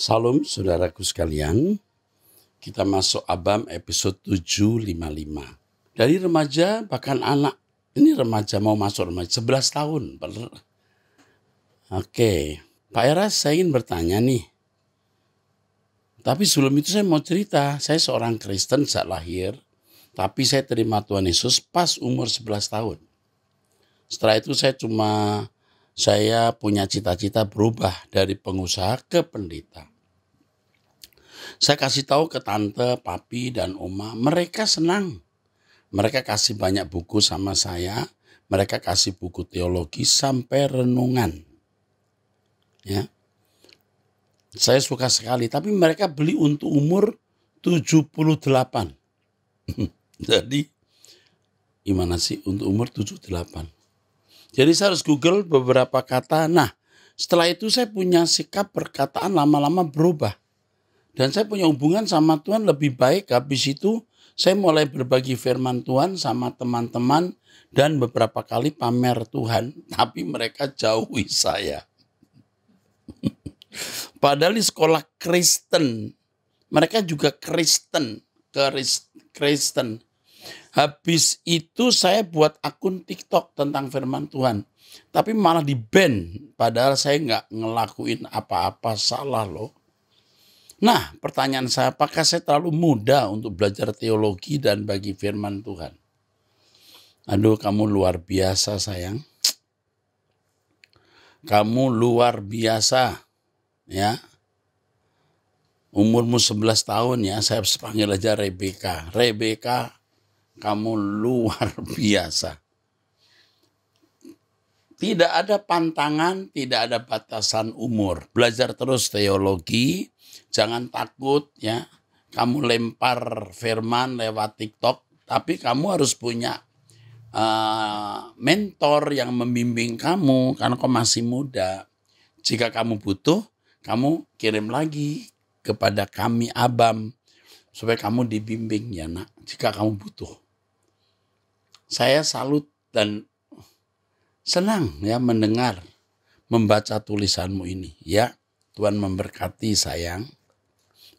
Salam saudaraku sekalian, kita masuk Abam episode 755. Dari remaja bahkan anak, ini remaja mau masuk remaja 11 tahun. Oke, Pak Eras, saya ingin bertanya nih. Tapi sebelum itu saya mau cerita, saya seorang Kristen sejak lahir, tapi saya terima Tuhan Yesus pas umur 11 tahun. Setelah itu saya punya cita-cita berubah dari pengusaha ke pendeta. Saya kasih tahu ke tante, papi, dan oma, mereka senang. Mereka kasih banyak buku sama saya, mereka kasih buku teologi sampai renungan. Ya. Saya suka sekali, tapi mereka beli untuk umur 78. Jadi, gimana sih untuk umur 78? Jadi saya harus Google beberapa kata. Nah, setelah itu saya punya sikap perkataan lama-lama berubah. Dan saya punya hubungan sama Tuhan lebih baik. Habis itu saya mulai berbagi firman Tuhan sama teman-teman. Dan beberapa kali pamer Tuhan. Tapi mereka jauhi saya. Padahal di sekolah Kristen. Mereka juga Kristen. Habis itu saya buat akun TikTok tentang firman Tuhan. Tapi malah di-ban. Padahal saya nggak ngelakuin apa-apa salah loh. Nah, pertanyaan saya, apakah saya terlalu muda untuk belajar teologi dan bagi firman Tuhan? Aduh, kamu luar biasa sayang. Kamu luar biasa, ya. Umurmu 11 tahun ya, saya panggil aja Rebeka. Rebeka, kamu luar biasa. Tidak ada pantangan, tidak ada batasan umur. Belajar terus teologi. Jangan takut ya, kamu lempar firman lewat TikTok, tapi kamu harus punya mentor yang membimbing kamu karena kamu masih muda. Jika kamu butuh, kamu kirim lagi kepada kami Abam supaya kamu dibimbing ya nak, jika kamu butuh. Saya salut dan senang ya mendengar, membaca tulisanmu ini ya. Tuhan memberkati sayang.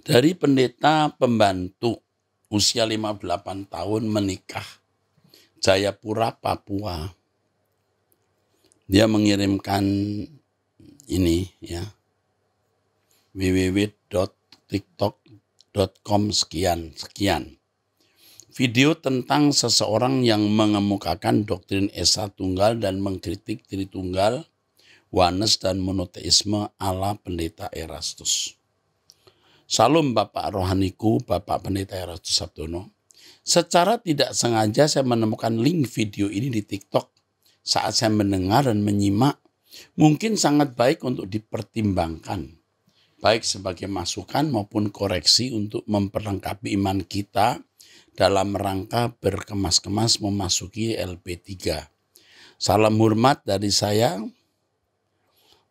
Dari pendeta pembantu usia 58 tahun menikah, Jayapura, Papua. Dia mengirimkan ini ya, www.tiktok.com sekian. Video tentang seseorang yang mengemukakan doktrin Esa Tunggal dan mengkritik Tritunggal, Oneness dan monoteisme ala pendeta Erastus. Salam Bapak Rohaniku, Bapak Pendeta Erastus Sabdono. Secara tidak sengaja saya menemukan link video ini di TikTok. Saat saya mendengar dan menyimak, mungkin sangat baik untuk dipertimbangkan. Baik sebagai masukan maupun koreksi untuk memperlengkapi iman kita dalam rangka berkemas-kemas memasuki LP3. Salam hormat dari saya,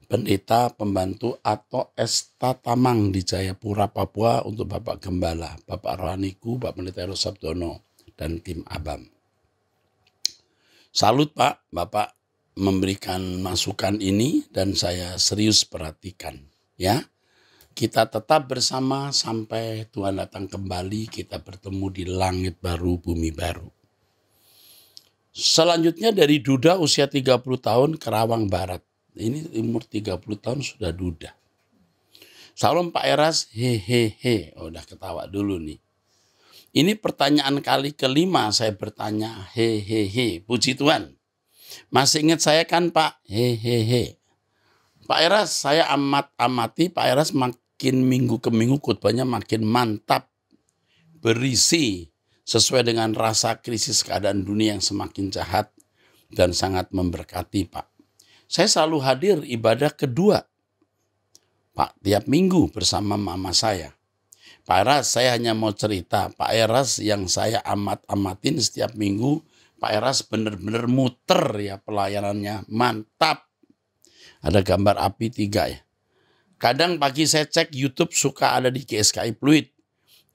Pendeta Pembantu atau Esta Tamang di Jayapura, Papua untuk Bapak Gembala, Bapak Rohaniku, Bapak Pendeta Erastus Sabdono, dan tim Abam. Salut Pak, Bapak memberikan masukan ini dan saya serius perhatikan. Ya, kita tetap bersama sampai Tuhan datang kembali, kita bertemu di langit baru, bumi baru. Selanjutnya dari Duda usia 30 tahun, Kerawang Barat. Ini umur 30 tahun sudah duda. Salam Pak Eras, hehehe. Oh, udah ketawa dulu nih. Ini pertanyaan kali kelima saya bertanya, hehehe. Puji Tuhan. Masih ingat saya kan Pak? Hehehe. Pak Eras, saya amati Pak Eras makin minggu ke minggu khotbahnya makin mantap. Berisi sesuai dengan rasa krisis keadaan dunia yang semakin jahat dan sangat memberkati Pak. Saya selalu hadir ibadah kedua, Pak, tiap minggu bersama mama saya. Pak Eras, saya hanya mau cerita, Pak Eras yang saya amatin setiap minggu, Pak Eras benar-benar muter ya pelayanannya, mantap. Ada gambar api 3 ya. Kadang pagi saya cek YouTube suka ada di GSKI Pluit.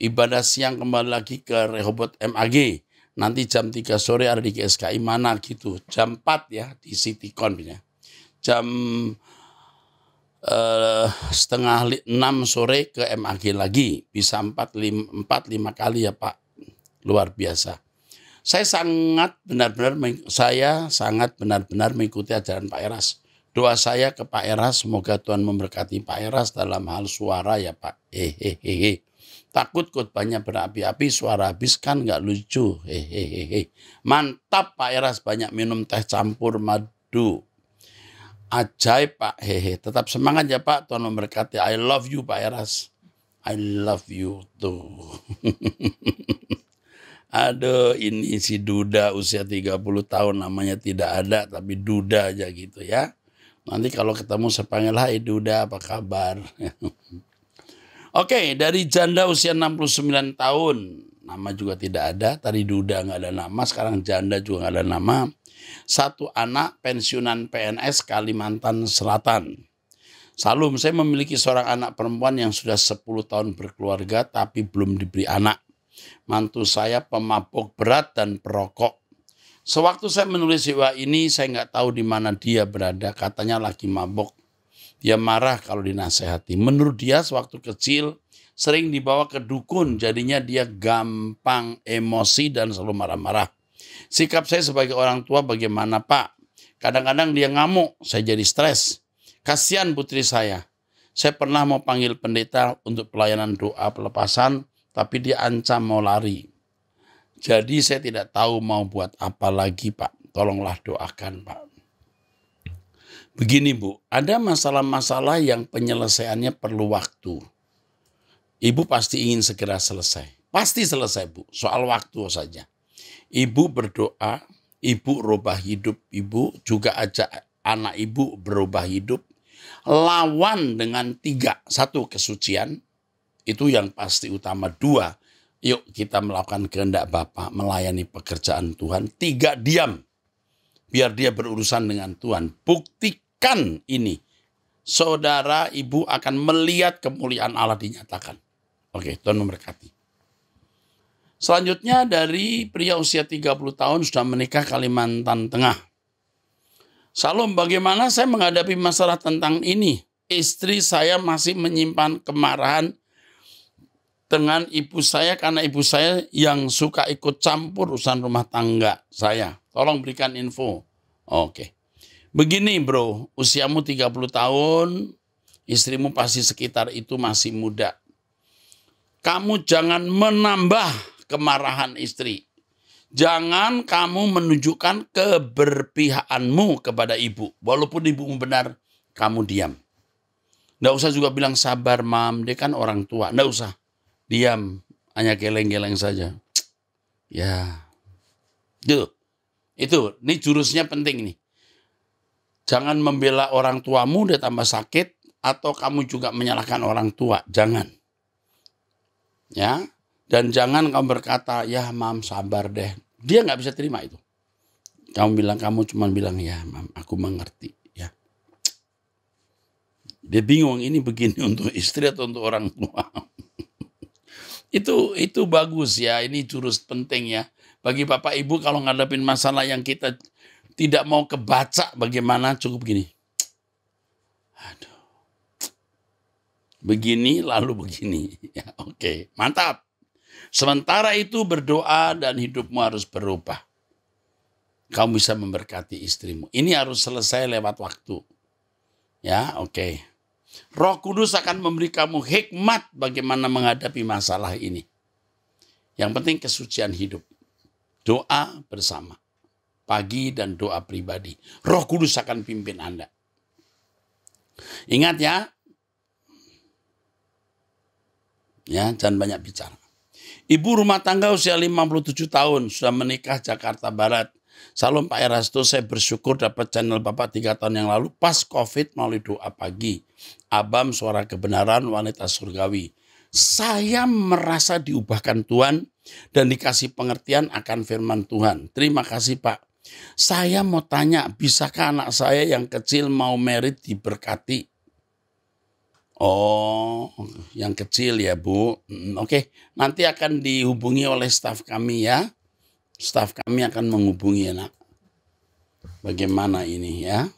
Ibadah siang kembali lagi ke Rehoboth MAG. Nanti jam 3 sore ada di GSKI mana gitu. Jam 4 ya di CityCon ya. Jam setengah 6 sore ke MAG lagi. Bisa 4-5 kali ya Pak. Luar biasa. Saya sangat benar-benar mengikuti ajaran Pak Eras. Doa saya ke Pak Eras, semoga Tuhan memberkati Pak Eras dalam hal suara ya Pak. Hehehe. Takut khotbahnya berapi-api, suara habis kan nggak lucu. Hehehe. Mantap Pak Eras, banyak minum teh campur madu. Ajaib Pak, hehe. Tetap semangat ya Pak, Tuhan memberkati. I love you Pak Eras. I love you tuh. Aduh, ini si Duda usia 30 tahun namanya tidak ada, tapi Duda aja gitu ya. Nanti kalau ketemu saya panggil, hai Duda, apa kabar? Oke, dari janda usia 69 tahun, nama juga tidak ada. Tadi Duda nggak ada nama, sekarang janda juga nggak ada nama. 1 anak, pensiunan PNS Kalimantan Selatan. Salam, saya memiliki seorang anak perempuan yang sudah 10 tahun berkeluarga tapi belum diberi anak. Mantu saya pemabuk berat dan perokok. Sewaktu saya menulis WA ini, saya nggak tahu di mana dia berada. Katanya lagi mabuk. Dia marah kalau dinasehati. Menurut dia, sewaktu kecil sering dibawa ke dukun. Jadinya dia gampang emosi dan selalu marah-marah. Sikap saya sebagai orang tua bagaimana Pak? Kadang-kadang dia ngamuk, saya jadi stres. Kasihan putri saya. Saya pernah mau panggil pendeta untuk pelayanan doa pelepasan, tapi dia ancam mau lari. Jadi saya tidak tahu mau buat apa lagi Pak. Tolonglah doakan Pak. Begini Bu, ada masalah-masalah yang penyelesaiannya perlu waktu. Ibu pasti ingin segera selesai. Pasti selesai Bu, soal waktu saja. Ibu berdoa, ibu rubah hidup ibu, juga ajak anak ibu berubah hidup. Lawan dengan 3. 1, kesucian. Itu yang pasti utama. 2, yuk kita melakukan kehendak Bapa, melayani pekerjaan Tuhan. 3, diam. Biar dia berurusan dengan Tuhan. Buktikan ini. Saudara, ibu akan melihat kemuliaan Allah dinyatakan. Oke, Tuhan memberkati. Selanjutnya dari pria usia 30 tahun sudah menikah Kalimantan Tengah. Salam, bagaimana saya menghadapi masalah tentang ini? Istri saya masih menyimpan kemarahan dengan ibu saya karena ibu saya yang suka ikut campur urusan rumah tangga saya. Tolong berikan info. Oke. Begini bro, usiamu 30 tahun, istrimu pasti sekitar itu masih muda. Kamu jangan menambah kemarahan istri. Jangan kamu menunjukkan keberpihakanmu kepada ibu. Walaupun ibumu benar, kamu diam. Nggak usah juga bilang sabar mam, dia kan orang tua. Nggak usah. Diam, hanya geleng-geleng saja. Ya, itu, ini jurusnya penting nih. Jangan membela orang tuamu, dia tambah sakit, atau kamu juga menyalahkan orang tua. Jangan. Ya, dan jangan kamu berkata, ya mam sabar deh. Dia nggak bisa terima itu. Kamu cuma bilang, ya mam aku mengerti. Ya. Dia bingung ini begini untuk istri atau untuk orang tua. Itu bagus ya, ini jurus penting ya. Bagi Bapak Ibu kalau ngadepin masalah yang kita tidak mau kebaca bagaimana, cukup gini. Aduh. Begini lalu begini. Ya, oke, mantap. Sementara itu berdoa dan hidupmu harus berubah. Kamu bisa memberkati istrimu. Ini harus selesai lewat waktu. Ya, oke. Roh Kudus akan memberi kamu hikmat bagaimana menghadapi masalah ini. Yang penting kesucian hidup. Doa bersama. Pagi dan doa pribadi. Roh Kudus akan pimpin Anda. Ingat ya. Ya, jangan banyak bicara. Ibu rumah tangga usia 57 tahun, sudah menikah Jakarta Barat. Salam Pak Erasto, saya bersyukur dapat channel Bapak 3 tahun yang lalu pas COVID melalui doa pagi. Abam Suara Kebenaran Wanita Surgawi. Saya merasa diubahkan Tuhan dan dikasih pengertian akan firman Tuhan. Terima kasih Pak. Saya mau tanya, bisakah anak saya yang kecil mau merit diberkati? Oh, yang kecil ya Bu. Oke, nanti akan dihubungi oleh staf kami ya. Staf kami akan menghubungi anak. Bagaimana ini ya?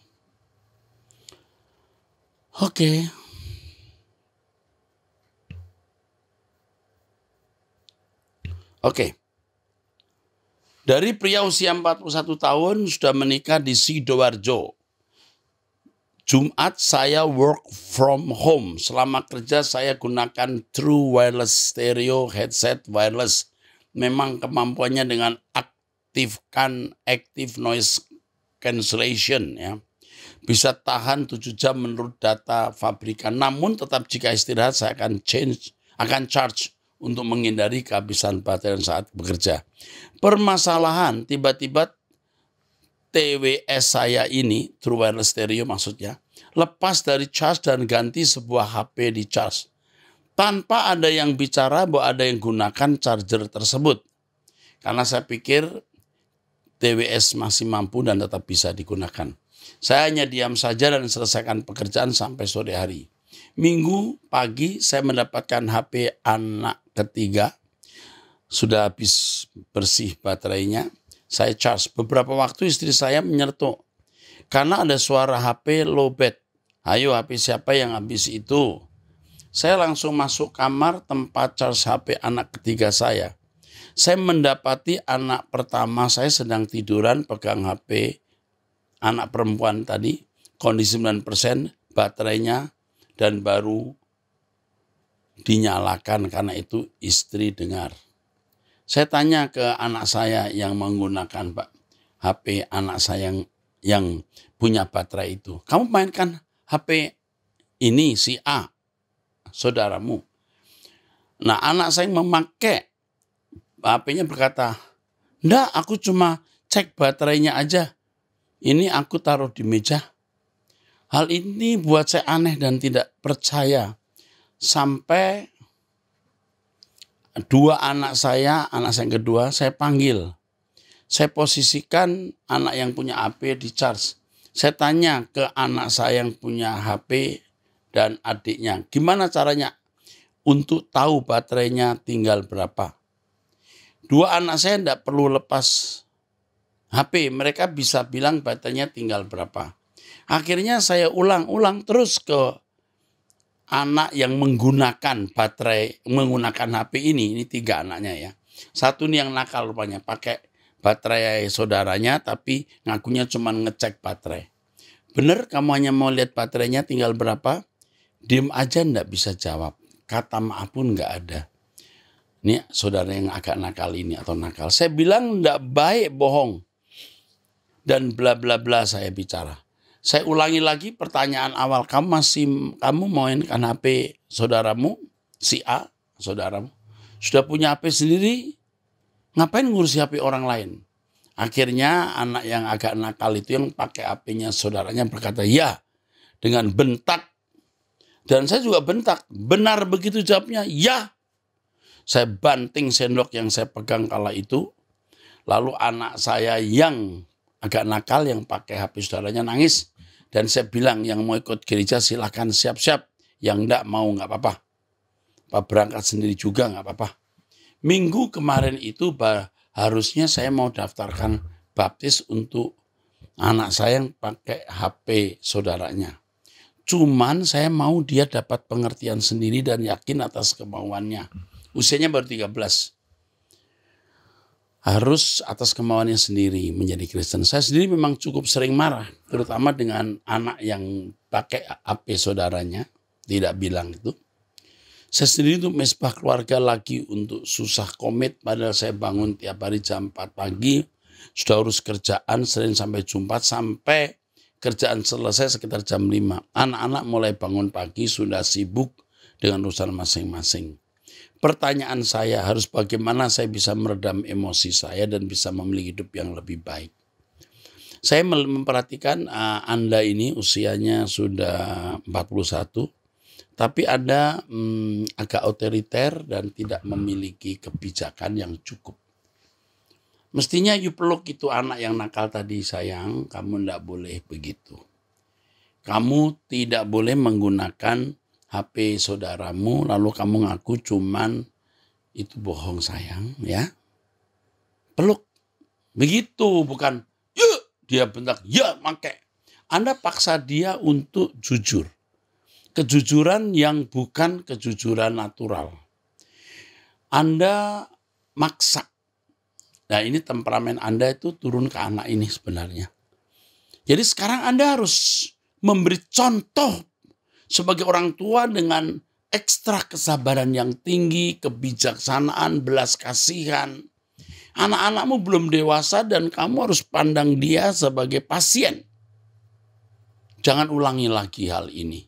Oke. Oke. Dari pria usia 41 tahun sudah menikah di Sidoarjo. Jumat saya work from home. Selama kerja saya gunakan True Wireless Stereo headset wireless. Memang kemampuannya dengan aktifkan active noise cancellation ya. Bisa tahan 7 jam menurut data pabrikan. Namun tetap jika istirahat saya akan charge untuk menghindari kehabisan baterai saat bekerja. Permasalahan tiba-tiba TWS saya ini, True Wireless Stereo maksudnya, lepas dari charge dan ganti sebuah HP di charge. Tanpa ada yang bicara bahwa ada yang gunakan charger tersebut. Karena saya pikir TWS masih mampu dan tetap bisa digunakan. Saya hanya diam saja dan selesaikan pekerjaan sampai sore hari. Minggu pagi saya mendapatkan HP anak ketiga. Sudah habis bersih baterainya. Saya charge. Beberapa waktu istri saya menyertuk. Karena ada suara HP lowbat. Ayo HP siapa yang habis itu? Saya langsung masuk kamar tempat charge HP anak ketiga saya. Saya mendapati anak pertama saya sedang tiduran pegang HP anak perempuan tadi. Kondisi 9%, baterainya dan baru dinyalakan karena itu istri dengar. Saya tanya ke anak saya yang menggunakan HP anak saya yang punya baterai itu. Kamu mainkan HP ini si A, saudaramu. Nah anak saya memakai HP-nya berkata, enggak aku cuma cek baterainya aja. Ini aku taruh di meja. Hal ini buat saya aneh dan tidak percaya. Sampai dua anak saya yang kedua, saya panggil. Saya posisikan anak yang punya HP di charge. Saya tanya ke anak saya yang punya HP dan adiknya, gimana caranya untuk tahu baterainya tinggal berapa. Dua anak saya tidak perlu lepas HP, mereka bisa bilang baterainya tinggal berapa. Akhirnya saya ulang-ulang terus ke anak yang menggunakan HP ini 3 anaknya ya. Satu nih yang nakal rupanya, pakai baterai saudaranya tapi ngakunya cuma ngecek baterai. Bener kamu hanya mau lihat baterainya tinggal berapa? Diem aja ndak bisa jawab. Kata maaf pun nggak ada. Ini saudara yang agak nakal ini atau nakal. Saya bilang ndak baik bohong. Dan bla bla bla saya bicara. Saya ulangi lagi pertanyaan awal. Kamu mainkan HP saudaramu, si A, saudaramu. Sudah punya HP sendiri, ngapain ngurusi HP orang lain? Akhirnya anak yang agak nakal itu yang pakai HP-nya saudaranya berkata, ya, dengan bentak. Dan saya juga bentak. Benar begitu jawabnya? Ya. Saya banting sendok yang saya pegang kala itu. Lalu anak saya yang agak nakal yang pakai HP saudaranya nangis. Dan saya bilang yang mau ikut gereja silahkan siap-siap. Yang enggak mau enggak apa-apa. Berangkat sendiri juga enggak apa-apa. Minggu kemarin itu harusnya saya mau daftarkan baptis untuk anak saya yang pakai HP saudaranya. Cuman saya mau dia dapat pengertian sendiri dan yakin atas kemauannya. Usianya baru 13. Harus atas kemauannya sendiri menjadi Kristen. Saya sendiri memang cukup sering marah, terutama dengan anak yang pakai HP saudaranya, tidak bilang itu. Saya sendiri untuk mesbah keluarga lagi untuk susah komit, padahal saya bangun tiap hari jam 4 pagi, sudah urus kerjaan Senin sampai Jumat, sampai kerjaan selesai sekitar jam 5. Anak-anak mulai bangun pagi, sudah sibuk dengan urusan masing-masing. Pertanyaan saya harus bagaimana saya bisa meredam emosi saya dan bisa memiliki hidup yang lebih baik. Saya memperhatikan Anda ini usianya sudah 41, tapi Anda agak otoriter dan tidak memiliki kebijakan yang cukup. Mestinya you peluk itu anak yang nakal tadi, sayang, kamu tidak boleh begitu. Kamu tidak boleh menggunakan HP saudaramu, lalu kamu ngaku cuman itu bohong sayang ya. Peluk. Begitu, bukan yuk dia bentak, ya pakai. Anda paksa dia untuk jujur. kejujuran yang bukan kejujuran natural. Anda maksa. Nah, ini temperamen Anda itu turun ke anak ini sebenarnya. Jadi sekarang Anda harus memberi contoh sebagai orang tua dengan ekstra kesabaran yang tinggi, kebijaksanaan, belas kasihan. Anak-anakmu belum dewasa dan kamu harus pandang dia sebagai pasien. Jangan ulangi lagi hal ini.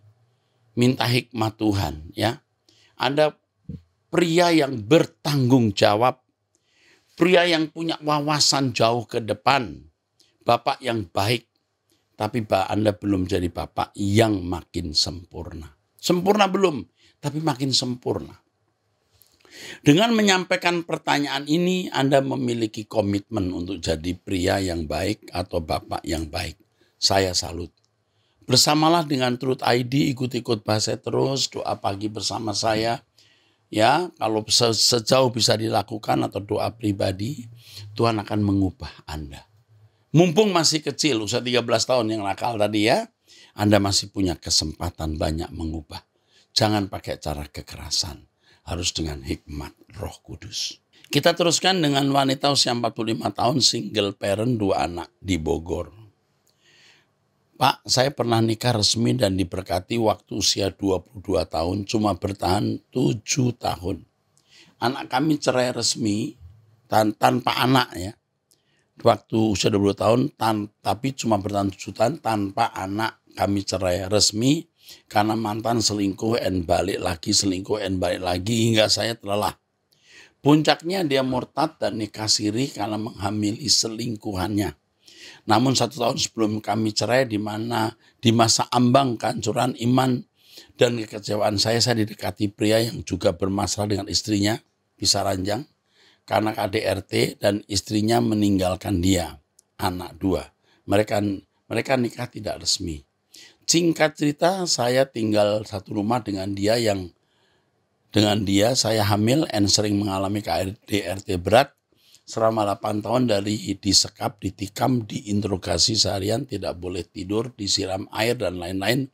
Minta hikmat Tuhan, ya. Anda pria yang bertanggung jawab, pria yang punya wawasan jauh ke depan, bapak yang baik, tapi Anda belum jadi bapak yang makin sempurna. Sempurna belum, tapi makin sempurna. Dengan menyampaikan pertanyaan ini, Anda memiliki komitmen untuk jadi pria yang baik atau bapak yang baik. Saya salut. Bersamalah dengan Truth ID, ikut-ikut bahasa terus, doa pagi bersama saya. Ya, kalau sejauh bisa dilakukan atau doa pribadi, Tuhan akan mengubah Anda. Mumpung masih kecil, usia 13 tahun yang nakal tadi ya, Anda masih punya kesempatan banyak mengubah. Jangan pakai cara kekerasan, harus dengan hikmat Roh Kudus. Kita teruskan dengan wanita usia 45 tahun, single parent, 2 anak di Bogor. Pak, saya pernah nikah resmi dan diberkati waktu usia 22 tahun, cuma bertahan 7 tahun. Anak kami cerai resmi tanpa anak ya. Waktu usia 20 tahun, tapi cuma bertahan 7 tahun tanpa anak. Kami cerai resmi karena mantan selingkuh, balik lagi selingkuh, balik lagi hingga saya terlelah. Puncaknya dia murtad dan nikah siri karena menghamili selingkuhannya. Namun 1 tahun sebelum kami cerai, di mana di masa ambang kehancuran iman dan kekecewaan saya didekati pria yang juga bermasalah dengan istrinya, pisah ranjang, karena KDRT dan istrinya meninggalkan dia, anak 2. Mereka nikah tidak resmi. Singkat cerita, saya tinggal satu rumah dengan dia saya hamil dan sering mengalami KDRT berat. Selama 8 tahun dari disekap, ditikam, diinterogasi seharian, tidak boleh tidur, disiram air dan lain-lain.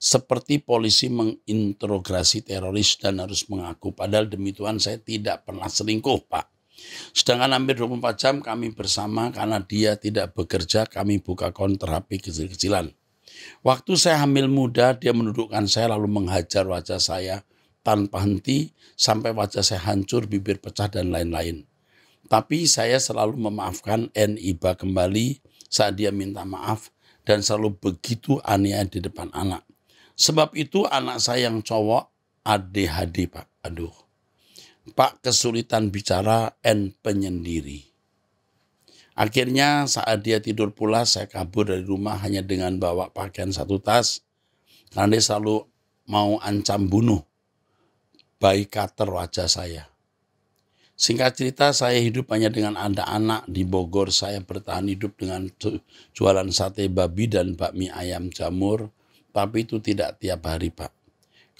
Seperti polisi menginterogasi teroris dan harus mengaku. Padahal demi Tuhan saya tidak pernah selingkuh, Pak. Sedangkan hampir 24 jam kami bersama karena dia tidak bekerja, kami buka counter HP kecil-kecilan. Waktu saya hamil muda, dia menundukkan saya lalu menghajar wajah saya tanpa henti sampai wajah saya hancur, bibir pecah dan lain-lain. Tapi saya selalu memaafkan dan iba kembali saat dia minta maaf dan selalu begitu aniaya di depan anak. Sebab itu anak saya yang cowok ADHD, Pak. Aduh. Pak, kesulitan bicara dan penyendiri. Akhirnya saat dia tidur pula saya kabur dari rumah hanya dengan bawa pakaian 1 tas. Karena dia selalu mau ancam bunuh. Bayi cutter wajah saya. Singkat cerita, saya hidup hanya dengan anak di Bogor. Saya bertahan hidup dengan jualan sate babi dan bakmi ayam jamur. Tapi itu tidak tiap hari, Pak.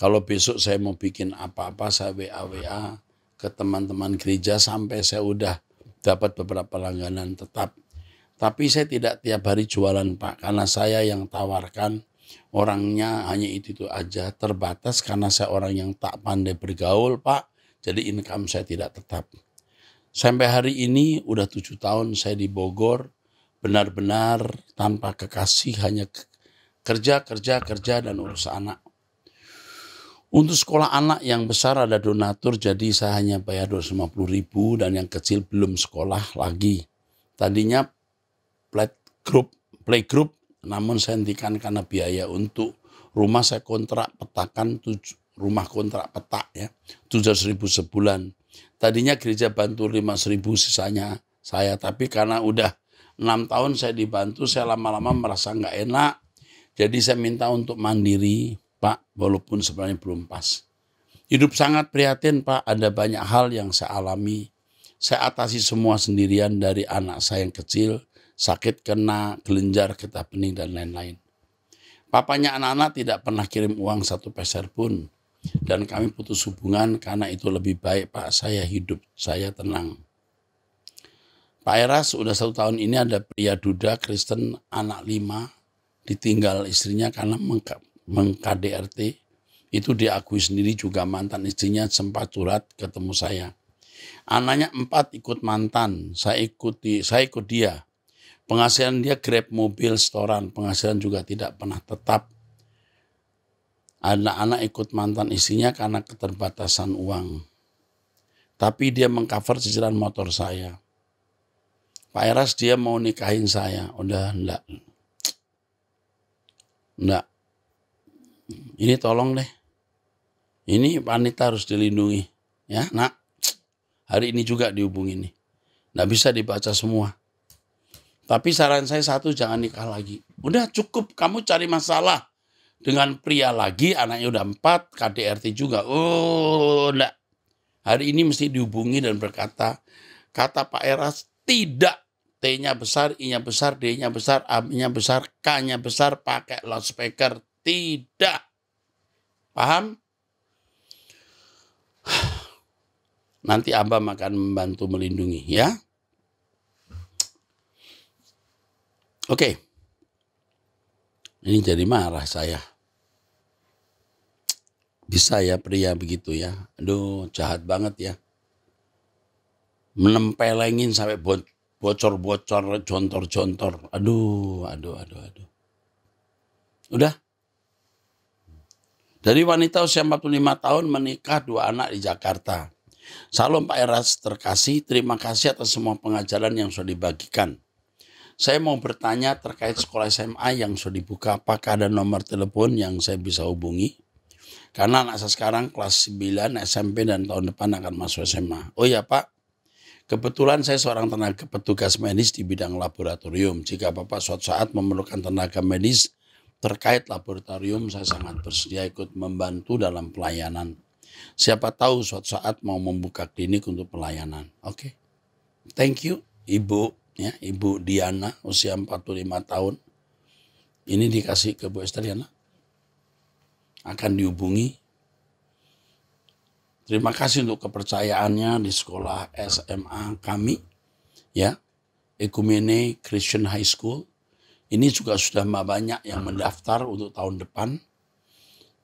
Kalau besok saya mau bikin apa-apa, saya WA ke teman-teman gereja sampai saya udah dapat beberapa langganan tetap. Tapi saya tidak tiap hari jualan, Pak. Karena saya yang tawarkan, orangnya hanya itu aja. Terbatas karena saya orang yang tak pandai bergaul, Pak. Jadi income saya tidak tetap. Sampai hari ini udah 7 tahun saya di Bogor. Benar-benar tanpa kekasih, hanya kerja dan urus anak. Untuk sekolah anak yang besar ada donatur, jadi saya hanya bayar 250.000 dan yang kecil belum sekolah lagi. Tadinya playgroup, namun saya hentikan karena biaya. Untuk rumah saya kontrak petakan rumah kontrak petak ya, 700.000 sebulan. Tadinya gereja bantu 500.000 sisanya saya, tapi karena udah 6 tahun saya dibantu, saya lama-lama merasa nggak enak. Jadi saya minta untuk mandiri, Pak, walaupun sebenarnya belum pas. Hidup sangat prihatin, Pak, ada banyak hal yang saya alami. Saya atasi semua sendirian, dari anak saya yang kecil, sakit kena kelenjar, getah bening dan lain-lain. Papanya anak-anak tidak pernah kirim uang 1 peser pun. Dan kami putus hubungan karena itu lebih baik, Pak, saya hidup, saya tenang. Pak Eras, sudah 1 tahun ini ada pria duda Kristen, anak 5, ditinggal istrinya karena meng-KDRT. Itu diakui sendiri juga mantan istrinya sempat curhat ketemu saya. Anaknya 4 ikut mantan, saya ikut dia. Penghasilan dia Grab mobil setoran, penghasilan juga tidak pernah tetap. Anak-anak ikut mantan istrinya karena keterbatasan uang. Tapi dia mengcover cicilan motor saya. Pak Eras dia mau nikahin saya. Udah enggak. Ini tolong deh. Ini wanita harus dilindungi. Ya nak, hari ini juga dihubungi nih. Nggak bisa dibaca semua. Tapi saran saya satu, jangan nikah lagi. Udah cukup, kamu cari masalah dengan pria lagi, anaknya udah 4, KDRT juga. Oh, enggak. Hari ini mesti dihubungi dan berkata, kata Pak Eras, tidak. T-nya besar, I-nya besar, D-nya besar, A-nya besar, K-nya besar, pakai loudspeaker. Tidak. Paham? Nanti Abah akan membantu melindungi, ya. Oke. Ini jadi marah saya. Bisa ya pria begitu ya. Aduh, jahat banget ya. Menempelengin sampai bocor-bocor, jontor-jontor. Aduh. Udah. Dari wanita usia 45 tahun menikah 2 anak di Jakarta. Salam Pak Eras terkasih, terima kasih atas semua pengajaran yang sudah dibagikan. Saya mau bertanya terkait sekolah SMA yang sudah dibuka, apakah ada nomor telepon yang saya bisa hubungi? Karena anak saya sekarang kelas 9 SMP dan tahun depan akan masuk SMA. Oh ya Pak, kebetulan saya seorang tenaga petugas medis di bidang laboratorium. Jika Bapak suatu saat memerlukan tenaga medis terkait laboratorium, saya sangat bersedia ikut membantu dalam pelayanan. Siapa tahu suatu saat mau membuka klinik untuk pelayanan. Oke. Thank you Ibu, ya, Ibu Diana usia 45 tahun. Ini dikasih ke Bu Esther ya, nak. Akan dihubungi. Terima kasih untuk kepercayaannya di sekolah SMA kami, ya, Ekumene Christian High School. Ini juga sudah banyak yang mendaftar untuk tahun depan.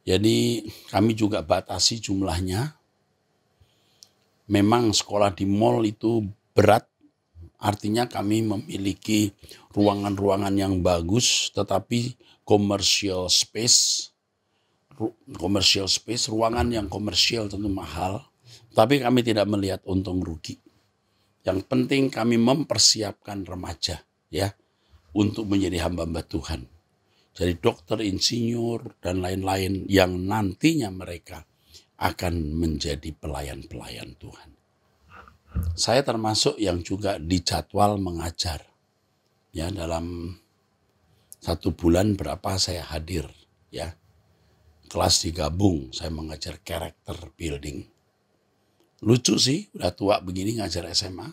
Jadi kami juga batasi jumlahnya. Memang sekolah di mall itu berat, artinya kami memiliki ruangan-ruangan yang bagus, tetapi commercial space, ruangan yang komersial tentu mahal, tapi kami tidak melihat untung rugi. Yang penting kami mempersiapkan remaja, ya, untuk menjadi hamba-hamba Tuhan. Jadi dokter, insinyur, dan lain-lain yang nantinya mereka akan menjadi pelayan-pelayan Tuhan. Saya termasuk yang juga dijadwal mengajar. Ya, dalam 1 bulan berapa saya hadir, ya. Kelas digabung, saya mengajar character building. Lucu sih, udah tua begini ngajar SMA.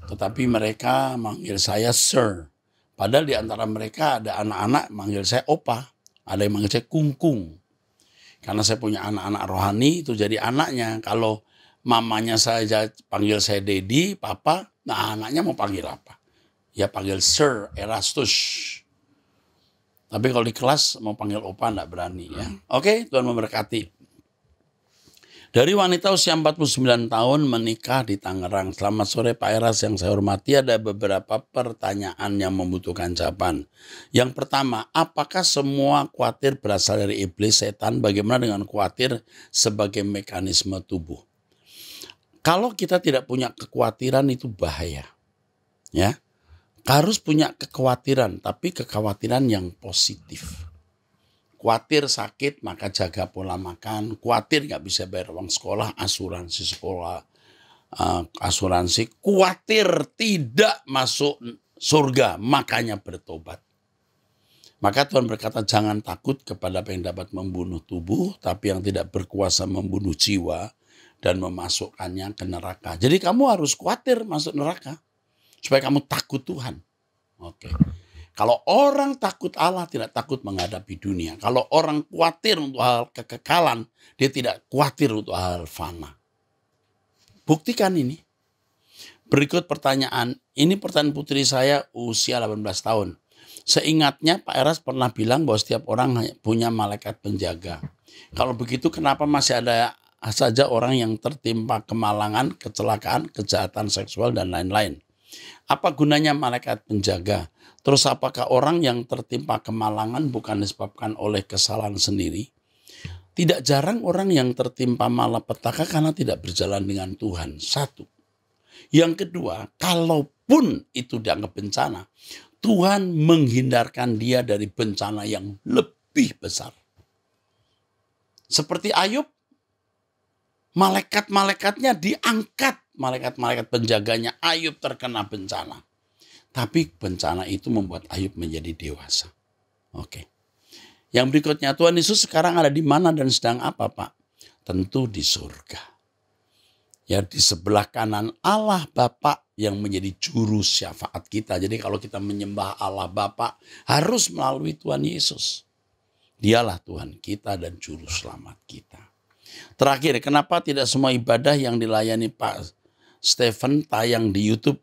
Tetapi mereka manggil saya sir. Padahal di antara mereka ada anak-anak manggil saya opa, ada yang manggil saya kungkung. Karena saya punya anak-anak rohani, itu jadi anaknya. Kalau mamanya saya panggil saya Dedi, papa, nah anaknya mau panggil apa? Ya panggil Sir Erastus. Tapi kalau di kelas mau panggil opa enggak berani ya. Oke, Tuhan memberkati. Dari wanita usia 49 tahun menikah di Tangerang. Selamat sore Pak Eras yang saya hormati, ada beberapa pertanyaan yang membutuhkan jawaban. Yang pertama, apakah semua khawatir berasal dari iblis setan? Bagaimana dengan khawatir sebagai mekanisme tubuh? Kalau kita tidak punya kekhawatiran itu bahaya. Ya. Harus punya kekhawatiran, tapi kekhawatiran yang positif. Khawatir sakit, maka jaga pola makan. Khawatir nggak bisa bayar uang sekolah, asuransi sekolah, asuransi. Khawatir tidak masuk surga, makanya bertobat. Maka Tuhan berkata, jangan takut kepada apa yang dapat membunuh tubuh, tapi yang tidak berkuasa membunuh jiwa dan memasukkannya ke neraka. Jadi kamu harus khawatir masuk neraka, supaya kamu takut Tuhan. Oke. Kalau orang takut Allah, tidak takut menghadapi dunia. Kalau orang khawatir untuk hal kekekalan, dia tidak khawatir untuk hal fana. Buktikan ini. Berikut pertanyaan. Ini pertanyaan putri saya usia 18 tahun. Seingatnya Pak Eras pernah bilang bahwa setiap orang punya malaikat penjaga. Kalau begitu kenapa masih ada saja orang yang tertimpa kemalangan, kecelakaan, kejahatan seksual, dan lain-lain? Apa gunanya malaikat penjaga? Terus apakah orang yang tertimpa kemalangan bukan disebabkan oleh kesalahan sendiri? Tidak jarang orang yang tertimpa malapetaka karena tidak berjalan dengan Tuhan. Satu. Yang kedua, kalaupun itu dianggap bencana, Tuhan menghindarkan dia dari bencana yang lebih besar. Seperti Ayub, malaikat-malaikatnya diangkat. Malaikat-malaikat penjaganya, Ayub terkena bencana. Tapi bencana itu membuat Ayub menjadi dewasa. Oke. Yang berikutnya, Tuhan Yesus sekarang ada di mana dan sedang apa, Pak? Tentu di surga. Ya, di sebelah kanan Allah Bapa yang menjadi juru syafaat kita. Jadi kalau kita menyembah Allah Bapa harus melalui Tuhan Yesus. Dialah Tuhan kita dan juru selamat kita. Terakhir, kenapa tidak semua ibadah yang dilayani Pak Stephen tayang di YouTube?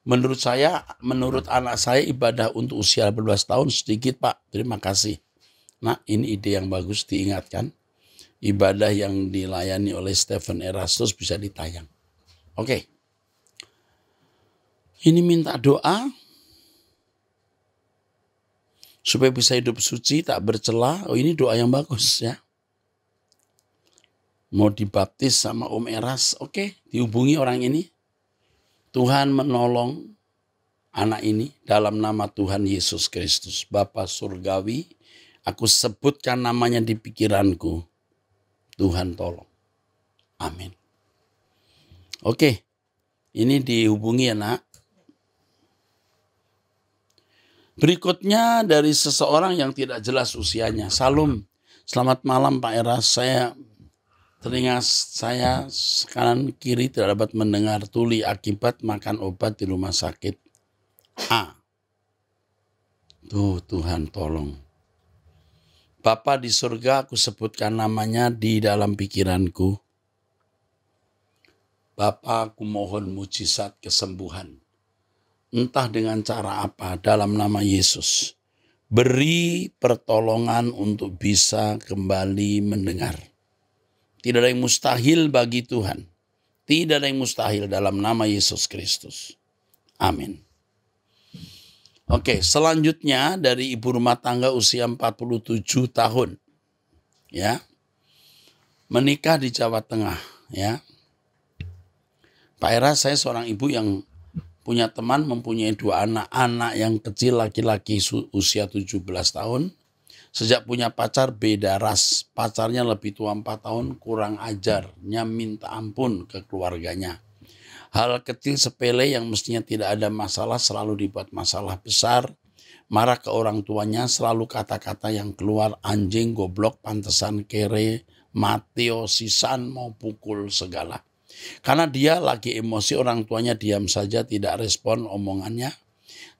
Menurut saya, menurut anak saya ibadah untuk usia 12 tahun sedikit, Pak. Terima kasih. Nah, ini ide yang bagus diingatkan. Ibadah yang dilayani oleh Stephen Erastus bisa ditayang. Oke. Ini minta doa supaya bisa hidup suci, tak bercela. Oh, ini doa yang bagus ya. Mau dibaptis sama Om Eras, oke, dihubungi orang ini. Tuhan menolong anak ini dalam nama Tuhan Yesus Kristus. Bapa surgawi, aku sebutkan namanya di pikiranku. Tuhan tolong. Amin. Oke, ini dihubungi ya nak. Berikutnya dari seseorang yang tidak jelas usianya. Salam, selamat malam Pak Eras. Telinga saya kanan kiri tidak dapat mendengar tuli akibat makan obat di rumah sakit. Tuhan tolong. Bapa di surga, aku sebutkan namanya di dalam pikiranku. Bapa, aku mohon mujizat kesembuhan. Entah dengan cara apa, dalam nama Yesus. Beri pertolongan untuk bisa kembali mendengar. Tidak ada yang mustahil bagi Tuhan. Tidak ada yang mustahil dalam nama Yesus Kristus. Amin. Oke, selanjutnya dari ibu rumah tangga usia 47 tahun. Ya. Menikah di Jawa Tengah, ya. Pak Eras, saya seorang ibu yang punya teman mempunyai 2 anak. Anak yang kecil laki-laki usia 17 tahun. Sejak punya pacar beda ras. Pacarnya lebih tua 4 tahun, kurang ajarnya minta ampun ke keluarganya. Hal kecil sepele yang mestinya tidak ada masalah selalu dibuat masalah besar. Marah ke orang tuanya, selalu kata-kata yang keluar, anjing, goblok, pantesan, kere, Mateo, sisan, mau pukul segala. Karena dia lagi emosi, orang tuanya diam saja, tidak respon omongannya.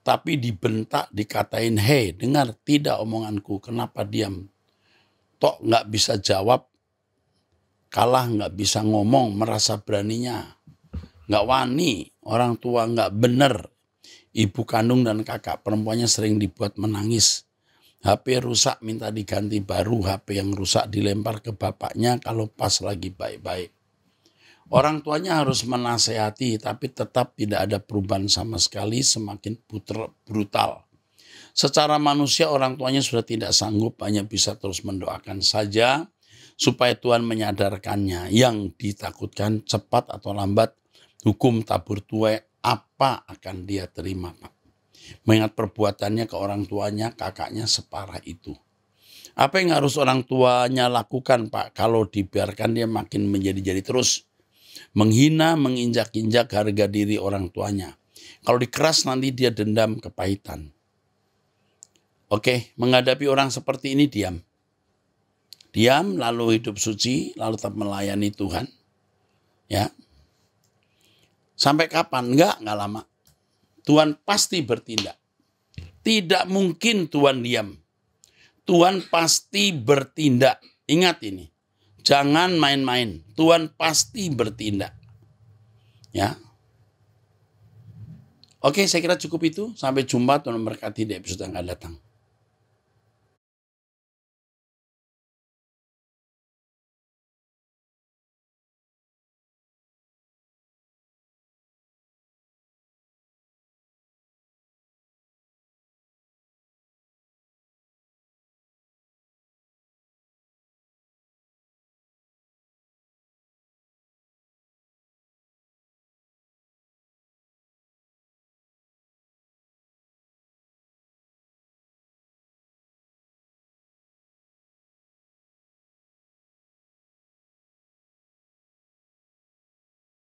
Tapi dibentak, dikatain, hei dengar tidak omonganku, kenapa diam? Tok nggak bisa jawab, kalah nggak bisa ngomong, merasa beraninya. Nggak wani, orang tua nggak bener. Ibu kandung dan kakak perempuannya sering dibuat menangis. HP rusak minta diganti baru, HP yang rusak dilempar ke bapaknya kalau pas lagi baik-baik. Orang tuanya harus menasehati tapi tetap tidak ada perubahan sama sekali, semakin brutal. Secara manusia orang tuanya sudah tidak sanggup, hanya bisa terus mendoakan saja supaya Tuhan menyadarkannya. Yang ditakutkan cepat atau lambat hukum tabur tuai apa akan dia terima, Pak? Mengingat perbuatannya ke orang tuanya, kakaknya separah itu. Apa yang harus orang tuanya lakukan, Pak? Kalau dibiarkan dia makin menjadi-jadi terus. Menghina, menginjak-injak harga diri orang tuanya. Kalau dikeras nanti dia dendam kepahitan. Oke, menghadapi orang seperti ini diam. Diam, lalu hidup suci, lalu tetap melayani Tuhan. Ya. Sampai kapan? Enggak lama. Tuhan pasti bertindak. Tidak mungkin Tuhan diam. Tuhan pasti bertindak. Ingat ini. Jangan main-main. Tuhan pasti bertindak. Ya. Oke, saya kira cukup itu. Sampai jumpa, Tuhan memberkati di episode yang akan datang.